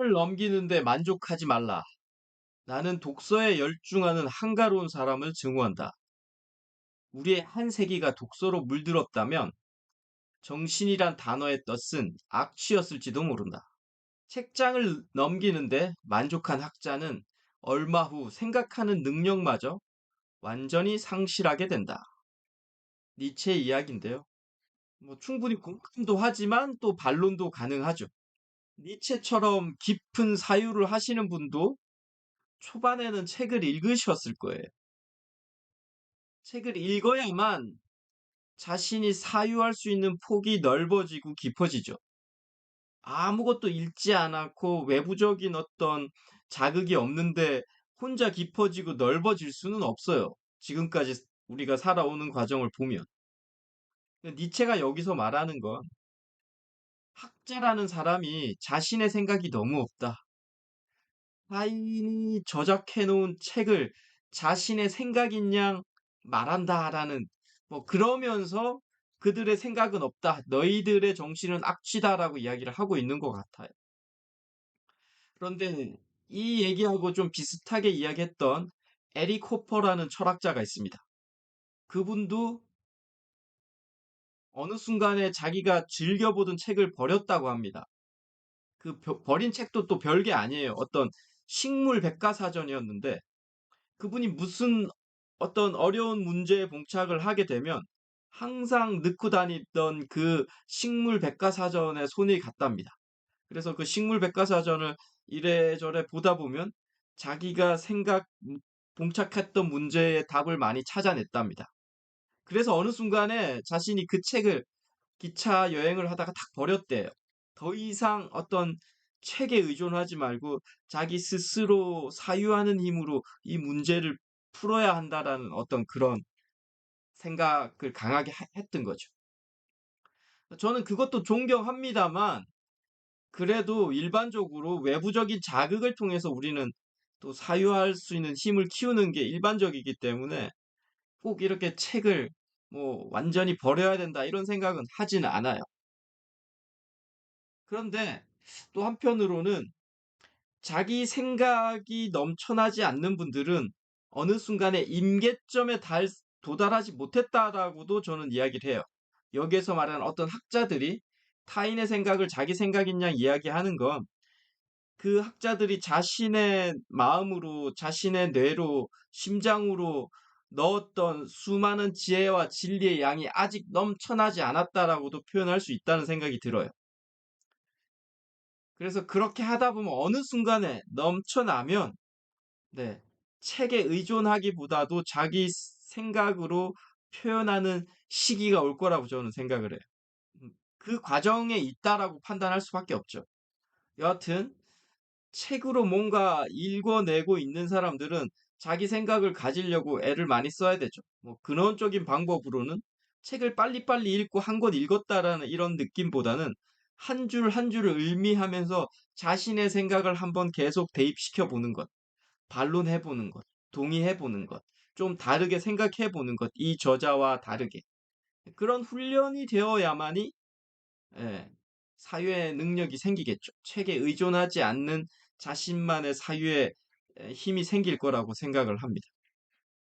을 넘기는데 만족하지 말라. 나는 독서에 열중하는 한가로운 사람을 증오한다. 우리의 한 세기가 독서로 물들었다면 정신이란 단어의 뜻은 악취였을지도 모른다. 책장을 넘기는데 만족한 학자는 얼마 후 생각하는 능력마저 완전히 상실하게 된다. 니체의 이야기인데요. 충분히 공감도 하지만 또 반론도 가능하죠. 니체처럼 깊은 사유를 하시는 분도 초반에는 책을 읽으셨을 거예요. 책을 읽어야만 자신이 사유할 수 있는 폭이 넓어지고 깊어지죠. 아무것도 읽지 않았고 외부적인 어떤 자극이 없는데 혼자 깊어지고 넓어질 수는 없어요. 지금까지 우리가 살아오는 과정을 보면. 니체가 여기서 말하는 건 학자라는 사람이 자신의 생각이 너무 없다. 타인이 저작해놓은 책을 자신의 생각인 양 말한다라는, 그러면서 그들의 생각은 없다. 너희들의 정신은 악취다라고 이야기를 하고 있는 것 같아요. 그런데 이 얘기하고 좀 비슷하게 이야기했던 에릭 호퍼라는 철학자가 있습니다. 그분도 어느 순간에 자기가 즐겨보던 책을 버렸다고 합니다. 버린 책도 또 별게 아니에요. 어떤 식물 백과사전이었는데 그분이 무슨 어떤 어려운 문제에 봉착을 하게 되면 항상 넣고 다니던 그 식물 백과사전에 손이 갔답니다. 그래서 그 식물 백과사전을 이래저래 보다 보면 자기가 봉착했던 문제의 답을 많이 찾아냈답니다. 그래서 어느 순간에 자신이 그 책을 기차 여행을 하다가 탁 버렸대요. 더 이상 어떤 책에 의존하지 말고 자기 스스로 사유하는 힘으로 이 문제를 풀어야 한다라는 어떤 그런 생각을 강하게 했던 거죠. 저는 그것도 존경합니다만 그래도 일반적으로 외부적인 자극을 통해서 우리는 또 사유할 수 있는 힘을 키우는 게 일반적이기 때문에 꼭 이렇게 책을 완전히 버려야 된다 이런 생각은 하지는 않아요. 그런데 또 한편으로는 자기 생각이 넘쳐나지 않는 분들은 어느 순간에 임계점에 도달하지 못했다라고도 저는 이야기를 해요. 여기에서 말하는 어떤 학자들이 타인의 생각을 자기 생각인 양 이야기하는 건 그 학자들이 자신의 마음으로, 자신의 뇌로, 심장으로 넣었던 수많은 지혜와 진리의 양이 아직 넘쳐나지 않았다라고도 표현할 수 있다는 생각이 들어요. 그래서 그렇게 하다 보면 어느 순간에 넘쳐나면, 네, 책에 의존하기보다도 자기 생각으로 표현하는 시기가 올 거라고 저는 생각을 해요. 그 과정에 있다라고 판단할 수밖에 없죠. 여하튼, 책으로 뭔가 읽어내고 있는 사람들은 자기 생각을 가지려고 애를 많이 써야 되죠. 근원적인 방법으로는 책을 빨리빨리 읽고 한 권 읽었다라는 이런 느낌보다는 한 줄 한 줄을 을미하면서 자신의 생각을 한번 계속 대입시켜 보는 것, 반론해 보는 것, 동의해 보는 것, 좀 다르게 생각해 보는 것, 이 저자와 다르게. 그런 훈련이 되어야만이 예, 사유의 능력이 생기겠죠. 책에 의존하지 않는 자신만의 사유의 힘이 생길 거라고 생각을 합니다.